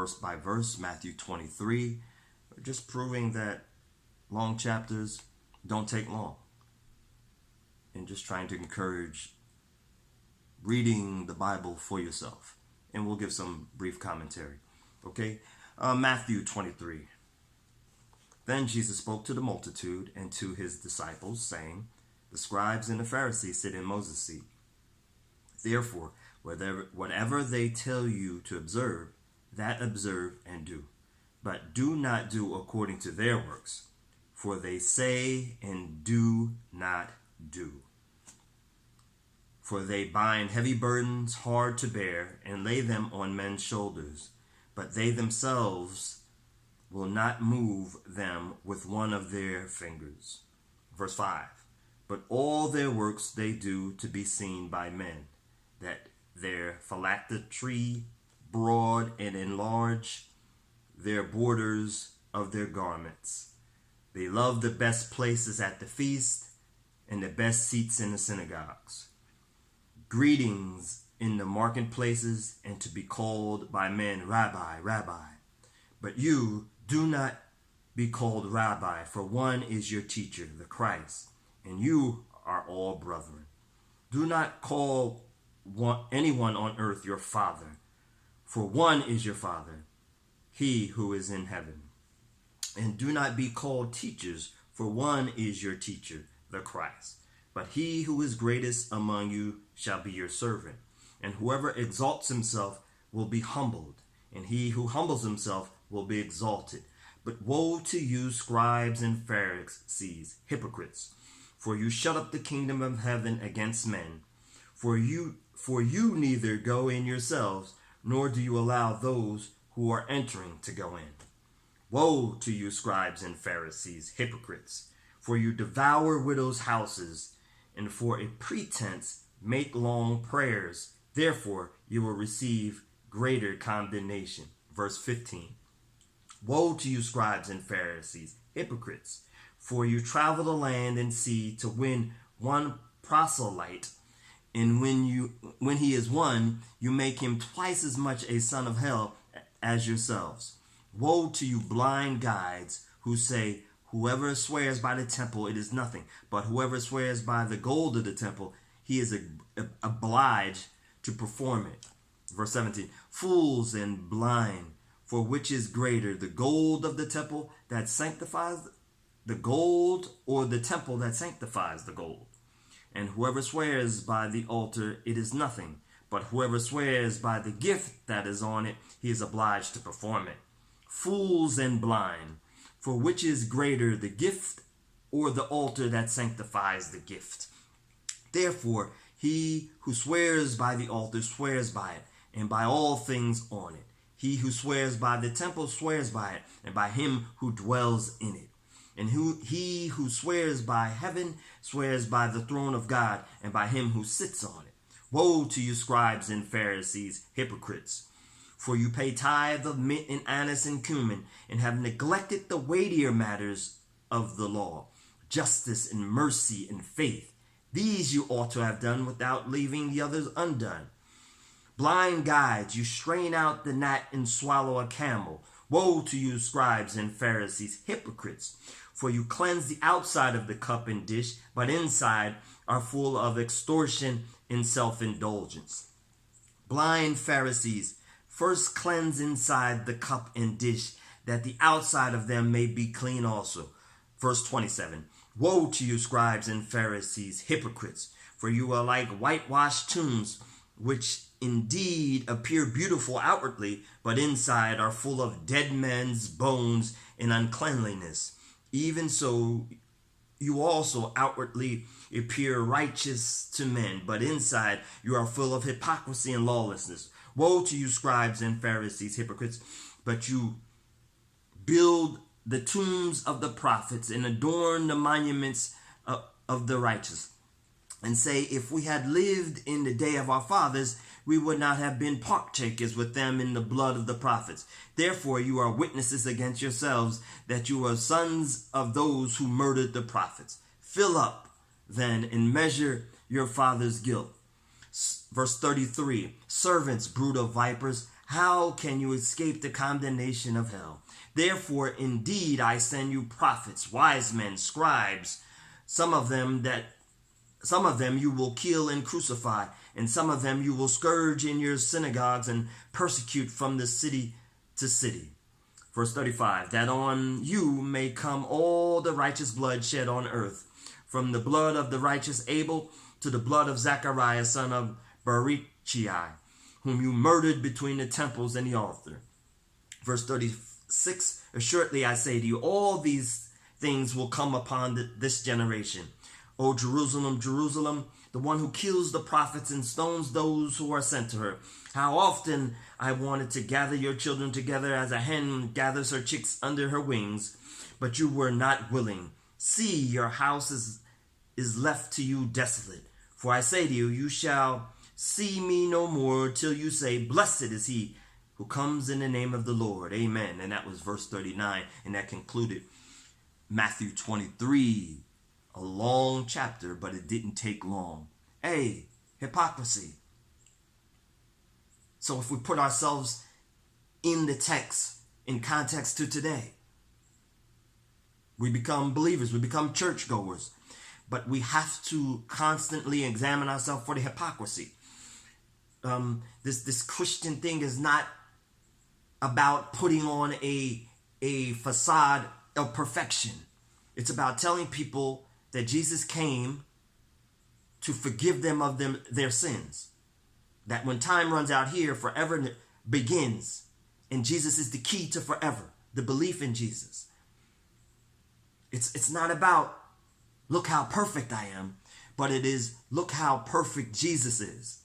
verse by verse, Matthew 23. We're just proving that long chapters don't take long. And just trying to encourage reading the Bible for yourself. And we'll give some brief commentary. Okay? Matthew 23. Then Jesus spoke to the multitude and to his disciples, saying, the scribes and the Pharisees sit in Moses' seat. Therefore, whatever they tell you to observe, that observe and do. But do not do according to their works, for they say and do not do. For they bind heavy burdens hard to bear and lay them on men's shoulders, but they themselves will not move them with one of their fingers. Verse 5. But all their works they do to be seen by men, that their phylactery broad and enlarge their borders of their garments. They love the best places at the feast and the best seats in the synagogues. Greetings in the marketplaces, and to be called by men, Rabbi, Rabbi. But you do not be called Rabbi, for one is your teacher, the Christ, and you are all brethren. Do not call anyone on earth your father, for one is your Father, he who is in heaven. And do not be called teachers, for one is your teacher, the Christ. But he who is greatest among you shall be your servant. And whoever exalts himself will be humbled, and he who humbles himself will be exalted. But woe to you, scribes and Pharisees, hypocrites, for you shut up the kingdom of heaven against men. For you neither go in yourselves, nor do you allow those who are entering to go in. Woe to you, scribes and Pharisees, hypocrites, for you devour widows' houses, and for a pretense make long prayers. Therefore you will receive greater condemnation. Verse 15. Woe to you, scribes and Pharisees, hypocrites, for you travel the land and sea to win one proselyte, and when he is won, you make him twice as much a son of hell as yourselves. Woe to you, blind guides, who say, whoever swears by the temple, it is nothing, but whoever swears by the gold of the temple, he is obliged to perform it. Verse 17, fools and blind, for which is greater, the gold of the temple that sanctifies the gold, or the temple that sanctifies the gold? And whoever swears by the altar, it is nothing, but whoever swears by the gift that is on it, he is obliged to perform it. Fools and blind, for which is greater, the gift or the altar that sanctifies the gift? Therefore, he who swears by the altar swears by it, and by all things on it. He who swears by the temple swears by it, and by him who dwells in it. And he who swears by heaven swears by the throne of God, and by him who sits on it. Woe to you, scribes and Pharisees, hypocrites! For you pay tithe of mint and anise and cumin, and have neglected the weightier matters of the law, justice and mercy and faith. These you ought to have done without leaving the others undone. Blind guides, you strain out the gnat and swallow a camel. Woe to you, scribes and Pharisees, hypocrites! For you cleanse the outside of the cup and dish, but inside are full of extortion and self-indulgence. Blind Pharisees, first cleanse inside the cup and dish, that the outside of them may be clean also. Verse 27. Woe to you, scribes and Pharisees, hypocrites! For you are like whitewashed tombs, which indeed appear beautiful outwardly, but inside are full of dead men's bones and uncleanliness. Even so, you also outwardly appear righteous to men, but inside you are full of hypocrisy and lawlessness. Woe to you, scribes and Pharisees, hypocrites! But you build the tombs of the prophets and adorn the monuments of the righteous, and say, if we had lived in the day of our fathers, we would not have been partakers with them in the blood of the prophets. Therefore you are witnesses against yourselves that you are sons of those who murdered the prophets. Fill up then and measure your father's guilt. Verse 33, servants, brood of vipers, How can you escape the condemnation of hell? Therefore, indeed, I send you prophets, wise men, scribes, some of them you will kill and crucify, and some of them you will scourge in your synagogues and persecute from the city to city. Verse 35, that on you may come all the righteous blood shed on earth, from the blood of the righteous Abel to the blood of Zachariah, son of Berechiah, whom you murdered between the temples and the altar. Verse 36, assuredly I say to you, all these things will come upon this generation. O Jerusalem, Jerusalem, the one who kills the prophets and stones those who are sent to her. How often I wanted to gather your children together as a hen gathers her chicks under her wings, but you were not willing. See, your house is left to you desolate. For I say to you, you shall see me no more till you say, blessed is he who comes in the name of the Lord. Amen. And that was verse 39, and that concluded Matthew 23. A long chapter, but it didn't take long. A, hypocrisy. So if we put ourselves in the text, in context to today, we become believers, we become churchgoers, but we have to constantly examine ourselves for the hypocrisy. This Christian thing is not about putting on a facade of perfection. It's about telling people that Jesus came to forgive them of their sins. That when time runs out here, forever begins. And Jesus is the key to forever, the belief in Jesus. It's not about, look how perfect I am, but it is, look how perfect Jesus is.